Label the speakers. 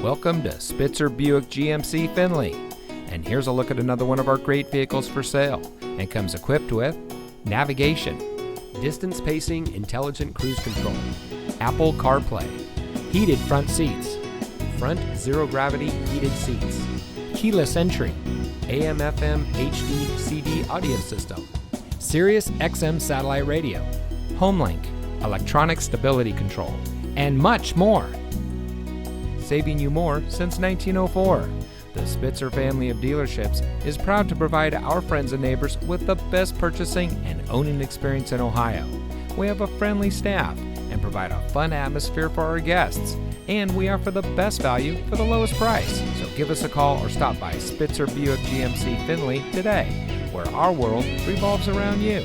Speaker 1: Welcome to Spitzer Buick GMC Findlay. And here's a look at another one of our great vehicles for sale, and comes equipped with navigation, distance pacing intelligent cruise control, Apple CarPlay, heated front seats, front zero gravity heated seats, keyless entry, AM/FM HD CD audio system, Sirius XM satellite radio, HomeLink, electronic stability control, and much more. Saving you more since 1904. The Spitzer family of dealerships is proud to provide our friends and neighbors with the best purchasing and owning experience in Ohio. We have a friendly staff and provide a fun atmosphere for our guests, and we offer the best value for the lowest price. So give us a call or stop by Spitzer Buick GMC Findlay today, where our world revolves around you.